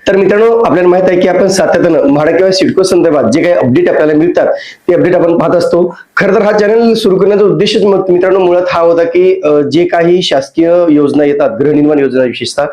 तर मित्रांनो, आपल्याला माहित आहे की आपण सातत्यानं म्हाडा किंवा सिडको संदर्भात जे काही अपडेट आपल्याला मिळतात ते अपडेट आपण पाहत असतो. खरं तर हा चॅनल सुरू करण्याचा उद्देशच मित्रांनो मुळात हा होता की जे काही शासकीय योजना येतात, गृहनिर्माण योजना विशेषतः,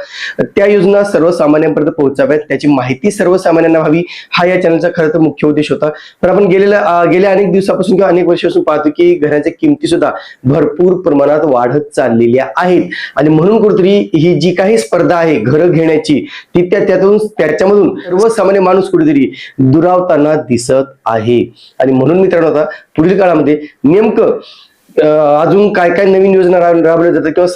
त्या योजना सर्वसामान्यांपर्यंत पोहोचाव्यात, त्याची माहिती सर्वसामान्यांना व्हावी, हा या चॅनलचा खरं तर मुख्य उद्देश होता. पण आपण गेल्या अनेक दिवसापासून किंवा अनेक वर्षापासून पाहतो की घरांच्या किमती सुद्धा भरपूर प्रमाणात वाढत चाललेल्या आहेत आणि म्हणून कुठेतरी ही जी काही स्पर्धा आहे घरं घेण्याची ती त्याच्यामधून सर्वसामान्य माणूस कुठेतरी दुरावताना दिसत आहे. आणि म्हणून मित्रांनो, आता पुढील काळामध्ये नेमकं अजून काय काय नवीन योजना राबवल्या जातात किंवा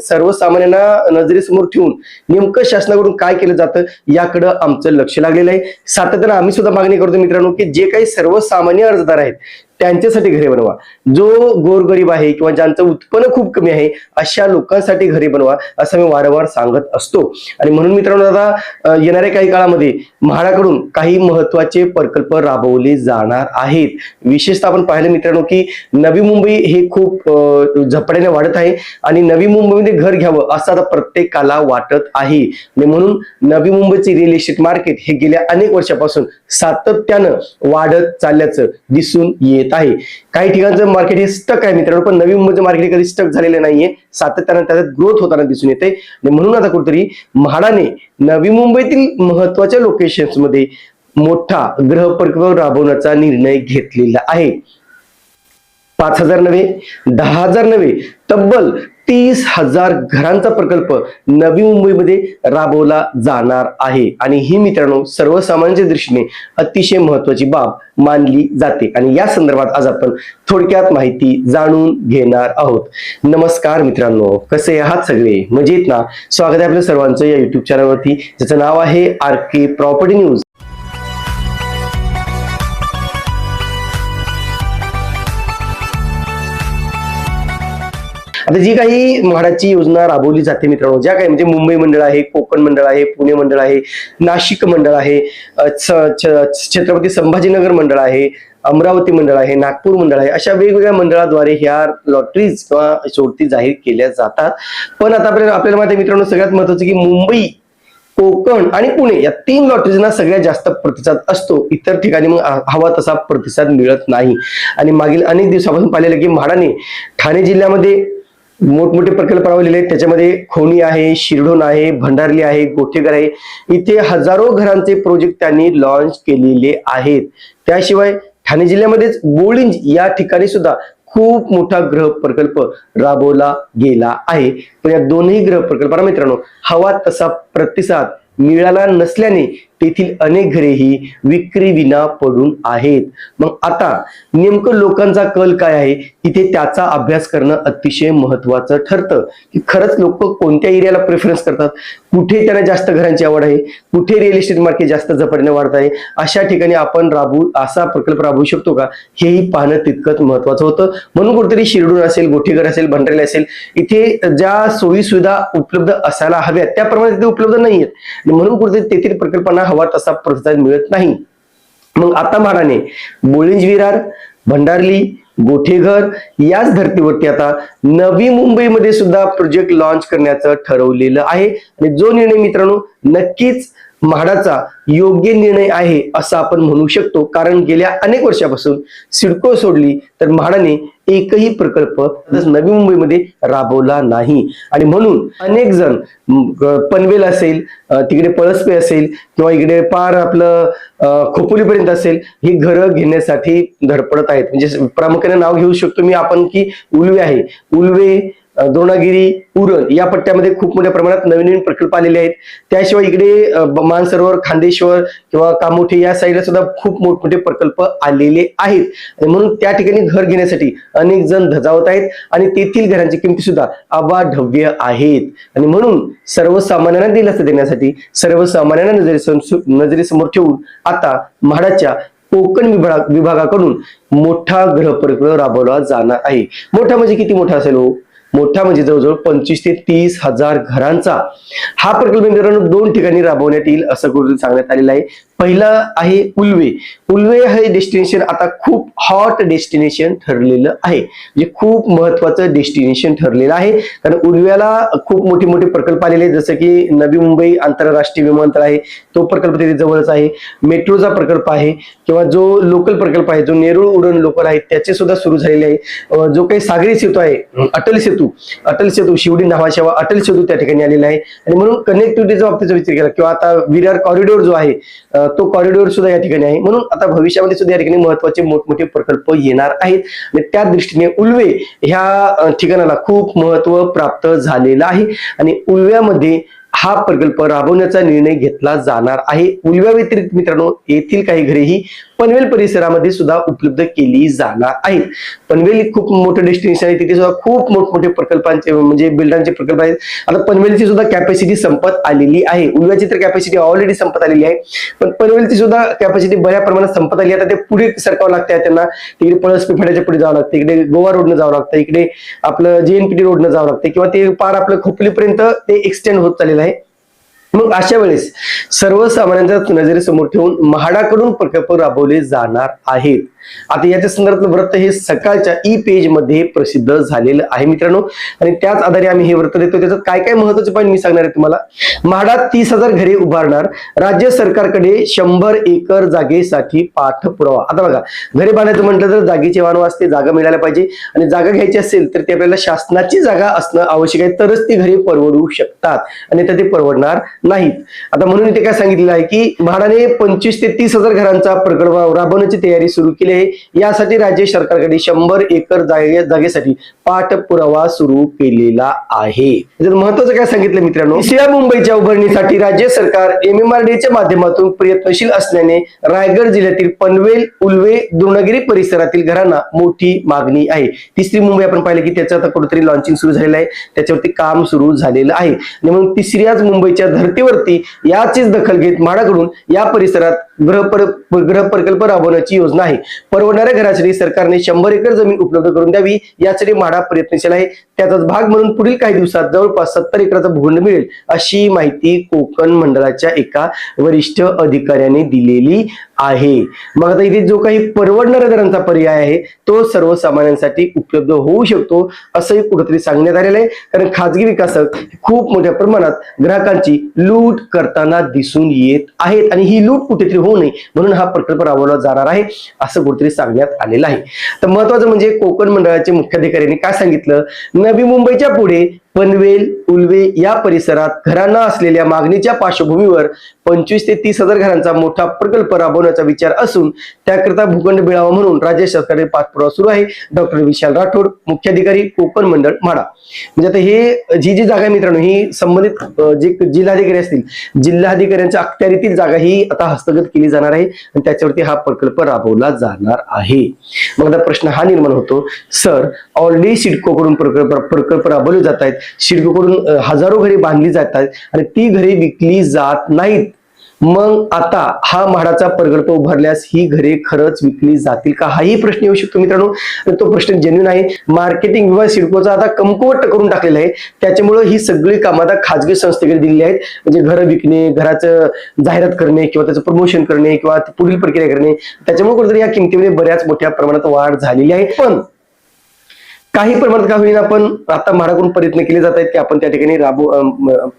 सर्वसामान्यांना नजरेसमोर ठेवून नेमकं शासनाकडून काय केलं जातं याकडे आमचं लक्ष लागलेलं आहे. सातत्यानं आम्ही सुद्धा मागणी करतो मित्रांनो की जे काही सर्वसामान्य अर्जदार आहेत त्यांच्यासाठी घरे बनवा. जो गोरगरीब आहे किंवा ज्यांचं उत्पन्न खूप कमी आहे अशा लोकांसाठी घरे बनवा असं मी वारंवार सांगत असतो. आणि म्हणून मित्रांनो, आता येणाऱ्या काही काळामध्ये म्हाडाकडून काही महत्वाचे प्रकल्प राबवले जाणार आहेत. विशेषतः आपण पाहिलं मित्रांनो की नवी मुंबई हे खूप झपाट्याने वाढत आहे आणि नवी मुंबईमध्ये घर घ्यावं असं आता प्रत्येकाला वाटत आहे. म्हणून नवी मुंबईचे रिअल इस्टेट मार्केट हे गेल्या अनेक वर्षापासून सातत्यानं वाढत चालल्याचं दिसून येत आहे. काही ठिकाणचं मार्केट हे स्टक आहे मित्रांनो, पण नवी मुंबईचं मार्केट कधी स्टक झालेलं नाहीये, सातत्यानं त्याच्यात ग्रोथ होताना दिसून येते. आणि म्हणून आता कुठेतरी म्हाडाने नवी मुंबईतील महत्वाच्या लोकेशन्स मध्ये मोठा गृहप्रकल्प राबवण्याचा निर्णय घेतलेला आहे. 5,000 नव्हे, 10,000 नव्हे, तब्बल 30,000 घरांचा प्रकल्प नवी मुंबईमध्ये राबवला जाणार आहे. आणि ही मित्रांनो सर्वसामान्यांच्या दृष्टीने अतिशय महत्वाची बाब मानली जाते आणि या संदर्भात आज आपण थोडक्यात माहिती जाणून घेणार आहोत. नमस्कार मित्रांनो, कसे आहात सगळे? मजेत ना? स्वागत आहे आपल्या सर्वांचं या युट्यूब चॅनलवरती, ज्याचं नाव आहे RK प्रॉपर्टी न्यूज. आता जी काही म्हाडाची योजना राबवली जाते मित्रांनो, ज्या काही म्हणजे मुंबई मंडळ आहे, कोकण मंडळ आहे, पुणे मंडळ आहे, नाशिक मंडळ आहे, छत्रपती संभाजीनगर मंडळ आहे, अमरावती मंडळ आहे, नागपूर मंडळ आहे, अशा वेगवेगळ्या मंडळाद्वारे ह्या लॉटरीज किंवा सोडती जाहीर केल्या जातात. पण आता आपल्याला माहिती आहे मित्रांनो, सगळ्यात महत्वाचं की मुंबई, कोकण आणि पुणे या 3 लॉटरीजना सगळ्यात जास्त प्रतिसाद असतो. इतर ठिकाणी मग हवा तसा प्रतिसाद मिळत नाही. आणि मागील अनेक दिवसापासून पाहिलेलं की म्हाडाने ठाणे जिल्ह्यामध्ये मोठमोठे प्रकल्प राबवलेले आहेत. त्याच्यामध्ये खोणी आहे, शिरढोण आहे, भंडारली आहे, गोठेघर आहे. इथे हजारो घरांचे प्रोजेक्ट त्यांनी लॉन्च केलेले आहेत. त्याशिवाय ठाणे जिल्ह्यामध्येच बोळिंज या ठिकाणी सुद्धा खूप मोठा गृह प्रकल्प राबवला गेला आहे. पण या दोन्ही गृह प्रकल्पांना मित्रांनो हवा तसा प्रतिसाद मिळाला नसल्याने तेथील अनेक घरे ही विक्री विना पडून आहेत. मग आता नेमकं लोकांचा कल काय आहे तिथे त्याचा अभ्यास करणं अतिशय महत्वाचं ठरतं की खरंच लोक कोणत्या एरियाला प्रेफरन्स करतात, कुठे त्यांना जास्त घरांची आवड आहे, कुठे रिअल इस्टेट मार्केट जास्त झपाट्याने वाढत आहे, अशा ठिकाणी आपण असा प्रकल्प राबवू शकतो का हेही पाहणं तितकंच महत्वाचं होतं. म्हणून कुठेतरी शिरढोण असेल, गोठेघर असेल, भंडारली असेल, इथे ज्या सोयी सुविधा उपलब्ध असायला हव्यात त्याप्रमाणे तिथे उपलब्ध नाहीयेत. म्हणून कुठेतरी तेथील प्रकल्पांना हवा तसा प्रतिसाद मिळत नाही. मग आता म्हाडाने बोळिंज विरार, भंडारली, गोठेघर याच धर्तीवरती आता नवी मुंबईमध्ये सुद्धा प्रोजेक्ट लॉन्च करण्याचं ठरवलेलं आहे. आणि जो निर्णय मित्रांनो नक्कीच म्हाडाचा योग्य निर्णय आहे असं आपण म्हणू शकतो, कारण गेल्या अनेक वर्षापासून सिडको सोडली तर म्हाडाने एकही प्रकल्प नवी मुंबईमध्ये राबवला नाही. आणि म्हणून अनेक जण पनवेल असेल, तिकडे पळसपे असेल किंवा इकडे पार आपलं खोपोलीपर्यंत असेल ही घरं घेण्यासाठी धडपडत आहेत. म्हणजे प्रामुख्याने नाव घेऊ शकतो मी आपण की उल्वे आहे, उल्वे, द्रोणागिरी, उरण या पट्ट्यामध्ये खूप मोठ्या प्रमाणात नवीन नवीन प्रकल्प आलेले आहेत. त्याशिवाय इकडे मानसरोवर, खांदेश्वर किंवा कामोठे या साईडला सुद्धा खूप मोठमोठे प्रकल्प आलेले आहेत. आणि म्हणून त्या ठिकाणी घर घेण्यासाठी अनेक जण धजावत आहेत आणि तेथील घरांची किमती सुद्धा अवाढव्य आहेत. आणि म्हणून सर्वसामान्यांना दिलासा देण्यासाठी, सर्वसामान्यांना नजरेसमोर ठेवून आता म्हाडाच्या कोकण विभागाकडून मोठा गृहप्रकल्प राबवला जाणार आहे. मोठा म्हणजे किती मोठा असेल हो? मोठा म्हणजे जवळजवळ 25 ते 30,000 घरांचा हा प्रकल्प मित्रांनो 2 ठिकाणी राबवण्यात येईल असं सांगण्यात आलेलं आहे. पहिलं आहे उल्वे. उल्वे हे डेस्टिनेशन आता खूप हॉट डेस्टिनेशन ठरलेलं आहे, म्हणजे खूप महत्वाचं डेस्टिनेशन ठरलेलं आहे. कारण उल्व्याला खूप मोठे मोठे प्रकल्प आलेले आहेत, जसं की नवी मुंबई आंतरराष्ट्रीय विमानतळ आहे, तो प्रकल्प तिथे जवळच आहे. मेट्रोचा प्रकल्प आहे, किंवा जो लोकल प्रकल्प आहे, जो नेरूळ उरण लोकल आहे, त्याचे सुद्धा सुरू झालेले आहे. जो काही सागरी सेतू आहे, अटल सेतू शिवडी नावाशेवा अटल सेतू त्या ठिकाणी आलेला आहे. आणि म्हणून कनेक्टिव्हिटीच्या बाबतीचा विचार केला, किंवा आता विरार कॉरिडॉर जो आहे तो कॉरिडॉर सुद्धा या ठिकाणी आहे. म्हणून आता भविष्यामध्ये सुद्धा या ठिकाणी महत्वाचे मोठमोठे प्रकल्प येणार आहेत, आणि त्या दृष्टीने उल्वे ह्या ठिकाणाला खूप महत्व प्राप्त झालेलं आहे. आणि उल्व्यामध्ये हा प्रकल्प राबवण्याचा निर्णय घेतला जाणार आहे. उल्व्या व्यतिरिक्त मित्रांनो येथील काही घरे ही पनवेल परिसरामध्ये सुद्धा उपलब्ध केली जाणार आहेत. पनवेल खूप मोठं डेस्टिनेशन आहे, तिथे सुद्धा खूप मोठमोठे प्रकल्पांचे म्हणजे बिल्डरांचे प्रकल्प आहेत. आता पनवेलची सुद्धा कॅपॅसिटी संपत आलेली आहे. उल्व्याची तर कॅपॅसिटी ऑलरेडी संपत आलेली आहे, पण पनवेलची सुद्धा कॅपॅसिटी बऱ्या प्रमाणात संपत आली. आता ते पुढे सरकावं लागते, त्यांना तिकडे पळसपी फाट्याच्या पुढे जावं लागतं, इकडे गोवा रोडनं जावं लागतं, इकडे आपलं JNPT रोडनं जावं लागतं, किंवा ते पार आपलं खोपलीपर्यंत ते एक्सटेंड होत चाललेलं आहे. मग अशा वेळेस सर्वसामान्यांच्या नजरेसमोर ठेवून म्हाडाकडून प्रकल्प राबवले जाणार आहेत. आता याच्या संदर्भातलं वृत्त हे सकाळच्या पेज मध्ये प्रसिद्ध झालेलं आहे मित्रांनो, आणि त्याच आधारे आम्ही हे वृत्त देतो. त्याच्यात काय काय महत्वाचे पॉईंट मी सांगणार आहे तुम्हाला. म्हाडात 30,000 घरे उभारणार, राज्य सरकारकडे 100 एकर जागेसाठी पाठपुरावा. आता बघा, घरे बांधायचं म्हटलं तर जागेची वानवा असते, जागा मिळायला पाहिजे, आणि जागा घ्यायची असेल तर ते आपल्याला शासनाची जागा असणं आवश्यक आहे, तरच ती घरे परवडू शकतात, आणि ते परवडणार नाहीत. आता म्हणून इथे काय सांगितलेलं आहे की म्हाडाने 25 ते 30,000 घरांचा प्रकल्प राबवण्याची तयारी सुरू केली आहे. यासाठी राज्य सरकारकडे 100 एकर जागेसाठी पाठपुरावा सुरू केलेला आहे. महत्वाचं काय सांगितलं मित्रांनो, तिसऱ्या मुंबईच्या उभारणीसाठी राज्य सरकार MMRDAच्या माध्यमातून प्रयत्नशील असल्याने रायगड जिल्ह्यातील पनवेल, उल्वे, द्रोणगिरी परिसरातील घरांना मोठी मागणी आहे. तिसरी मुंबई आपण पाहिलं की त्याचं आता कुठेतरी लॉन्चिंग सुरू झालेलं आहे, त्याच्यावरती काम सुरू झालेलं आहे. आणि म्हणून तिसऱ्याच मुंबईच्या धर्तीवरती याचीच दखल घेत म्हाडाकडून या परिसरात गृह प्रकल्प राबवण्याची योजना आहे. परवडणाऱ्या घरासाठी सरकारने 100 एकर जमीन उपलब्ध करून द्यावी, यासाठी म्हाडा प्रयत्नशील आहे. त्याचाच भाग म्हणून पुढील काही दिवसात जवळपास 70 एकराचा भूखंड मिळेल, अशी माहिती कोकण मंडळाच्या एका वरिष्ठ अधिकाऱ्याने दिलेली आहे. मग आता इथे जो काही परवडणाऱ्या दरांचा पर्याय आहे तो सर्वसामान्यांसाठी उपलब्ध होऊ शकतो, असंही कुठेतरी सांगण्यात आलेलं आहे. कारण खाजगी विकासक खूप मोठ्या प्रमाणात ग्राहकांची लूट करताना दिसून येत आहेत, आणि ही लूट कुठेतरी होऊ नये म्हणून हा प्रकल्प राबवला जाणार आहे, असं कुठेतरी सांगण्यात आलेलं आहे. तर महत्वाचं म्हणजे कोकण मंडळाचे मुख्याधिकाऱ्यांनी काय सांगितलं, नवी मुंबईच्या पुढे पनवेल, उल्वे या परिसरात घरांना असलेल्या मागणीच्या पार्श्वभूमीवर 25 ते 30,000 घरांचा मोठा प्रकल्प राबवण्याचा विचार असून त्याकरता भूखंड मिळावा म्हणून राज्य सरकारने पाठपुरावा सुरू आहे. डॉक्टर विशाल राठोड, मुख्याधिकारी कोकण मंडळ म्हाडा. म्हणजे आता हे जी जागा आहे मित्रांनो, ही संबंधित जे जिल्हाधिकारी असतील, जिल्हाधिकाऱ्यांच्या अखत्यारीतील जागा ही आता हस्तगत केली जाणार आहे, आणि त्याच्यावरती हा प्रकल्प राबवला जाणार आहे. मग आता प्रश्न हा निर्माण होतो, सर ऑलरेडी सिडकोकडून प्रकल्प राबवले जात आहेत, सिडकोकडून हजारो घरे बांधली जातात आणि ती घरे विकली जात नाहीत, मग आता हा म्हाडाचा प्रकल्प उभारल्यास ही घरे खरंच विकली जातील का, हाही प्रश्न येऊ शकतो मित्रांनो. तो प्रश्न जेन्युइन आहे. मार्केटिंग विभाग सिडकोचा आता कमकुवट करून टाकलेला आहे, त्याच्यामुळे ही सगळी कामं आता खाजगी संस्थेकडे दिलेली आहेत. म्हणजे घर विकणे, घराचं जाहिरात करणे, किंवा त्याचं प्रमोशन करणे, किंवा पुढील प्रक्रिया करणे, त्याच्यामुळे कुठेतरी या किमतीमध्ये बऱ्याच मोठ्या प्रमाणात वाढ झालेली आहे. पण काही प्रमाणात का होईना पण आता म्हाडाकडून प्रयत्न केले जात आहेत की आपण त्या ठिकाणी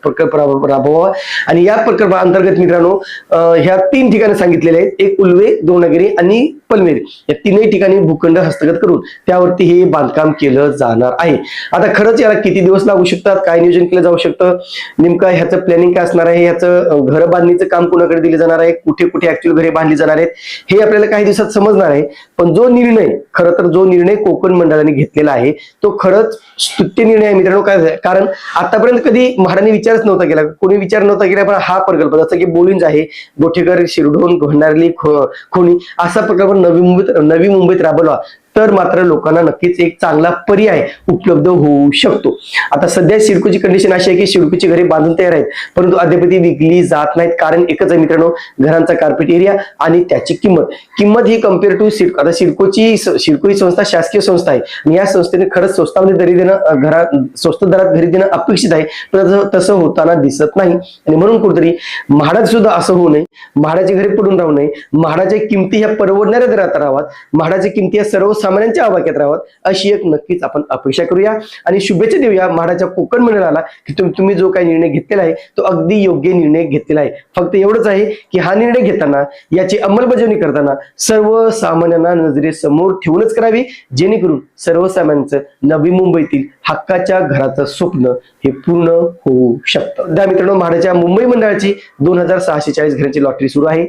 प्रकल्प राबवावा. आणि या प्रकल्पाअंतर्गत मित्रांनो ह्या 3 ठिकाणी सांगितलेले आहेत, एक उल्वे, द्रोणगिरी आणि पनवेल, या 3ही ठिकाणी भूखंड हस्तगत करून त्यावरती हे बांधकाम केलं जाणार आहे. आता खरंच याला किती दिवस लागू शकतात, काय नियोजन केलं जाऊ शकतं, नेमकं ह्याचं प्लॅनिंग काय असणार आहे, ह्याचं घर बांधणीचं काम कुणाकडे दिले जाणार आहे, कुठे कुठे ऍक्च्युअल घरे बांधली जाणार आहेत, हे आपल्याला काही दिवसात समजणार आहे. पण जो निर्णय, खरं तर जो निर्णय कोकण मंडळाने घेतलेला आहे तो खरंच स्तुत्य निर्णय आहे मित्रांनो. काय कारण आतापर्यंत कधी म्हाडाने विचारच नव्हता केला, कोणी विचार नव्हता केला, पण हा प्रकल्प जसं की बोलिंज आहे, गोठेकर, शिरढोण, भंडारली, खोणी असा प्रकल्प नवी मुंबईत राबवला, तर मात्र लोकांना नक्कीच एक चांगला पर्याय उपलब्ध होऊ शकतो. आता सध्या सिडकोची कंडिशन अशी आहे की सिडकोची घरे बांधून तयार आहेत, परंतु अद्याप ती विकली जात नाहीत. कारण एकच आहे मित्रांनो, घरांचा कार्पेट एरिया आणि त्याची किंमत ही कम्पेअर टू सिडको. आता सिडको ही संस्था शासकीय संस्था आहे आणि या संस्थेने खरंच स्वस्तामध्ये दरी देणं, स्वस्त दरात घरी देणं अपेक्षित आहे, पण तसं होताना दिसत नाही. आणि म्हणून कुठेतरी म्हाडात सुद्धा असं होऊ नये, म्हाडाची घरे पडून राहू नये, म्हाडाच्या किमती ह्या परवडणाऱ्या दरात राहाव्यात, म्हाडाच्या किमती या सर्वसामान्यांच्या आवाक्यात राहाव्यात, अशी एक नक्कीच आपण अपेक्षा करूया. आणि शुभेच्छा देऊया म्हाडाच्या कोकण मंडळाला की तुम्ही जो काही निर्णय घेतलेला आहे तो अगदी योग्य निर्णय घेतलेला आहे. फक्त एवढंच आहे की हा निर्णय घेताना, याची अंमलबजावणी करताना सर्वसामान्यांना नजरेसमोर ठेवूनच करावी, जेणेकरून सर्वसामान्यांचं नवी मुंबईतील हक्काच्या घराचं स्वप्न हे पूर्ण होऊ शकतं. त्या मित्रांनो, म्हाडाच्या मुंबई मंडळाची 2640 घरांची लॉटरी सुरू आहे.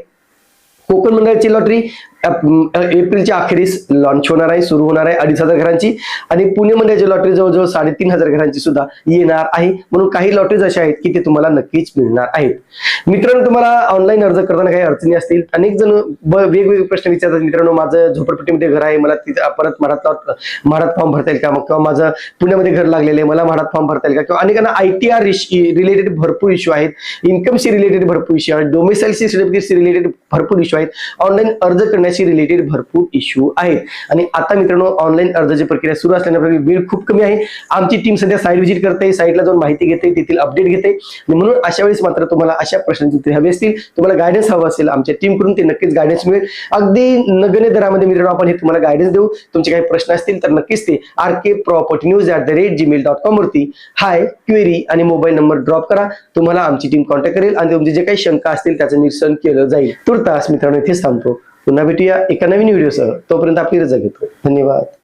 कोकण मंडळाची लॉटरी एप्रिलच्या अखेरीस लॉन्च होणार आहे, सुरू होणार आहे 2500 घरांची. आणि पुणे मंडळाची लॉटरी जवळजवळ 3500 घरांची सुद्धा येणार आहे. म्हणून काही लॉटरीज अशा आहेत की ते तुम्हाला नक्कीच मिळणार आहेत. मित्रांनो, तुम्हाला ऑनलाईन अर्ज करताना काही अडचणी असतील, अनेक जण वेगवेगळे प्रश्न विचारतात. मित्रांनो, माझं झोपडपट्टीमध्ये घर आहे, मला तिथे परत म्हाडात फॉर्म भरता येईल का, किंवा माझं पुण्यामध्ये घर लागलेलं आहे, मला म्हाडात फॉर्म भरता येईल का, किंवा अनेकांना ITR रिलेटेड भरपूर इश्यू आहेत, इन्कमशी रिलेटेड भरपूर इश्यू आहेत, डोमिसाइलशी रिलेटेड भरपूर इश्यू आहेत, ऑनलाईन अर्ज करण्याशी रिलेटेड भरपूर इश्यू आहेत. आणि आता मित्रांनो, ऑनलाईन अर्जाची प्रक्रिया सुरू असल्याने वेळ खूप कमी आहे. आमची टीम सध्या साईट व्हिजिट करते, साईटला जाऊन माहिती घेते, तेथील अपडेट घेते. म्हणून अशा वेळेस मात्र तुम्हाला अशा प्रश्नांची उत्तरे हवी असतील, तुम्हाला गायडन्स हवं असेल, आमच्या टीम कडून ते नक्कीच गायडन्स मिळेल. अगदी नगण्य दरामध्ये मित्रांनो आपण हे तुम्हाला गायडन्स देऊ. तुमचे काही प्रश्न असतील तर नक्कीच ते rkpropertynews@gmail.com वरती हाय, क्वेरी आणि मोबाईल नंबर ड्रॉप करा. तुम्हाला आमची टीम कॉन्टॅक्ट करेल आणि तुमचे जे काही शंका असतील त्याचं निरसन केलं जाईल. तुर्तास मित्रांनो इथेच थांबतो. पुन्हा भेटूया एका नवीन व्हिडिओसह. तोपर्यंत आपली रजा घेतो. धन्यवाद.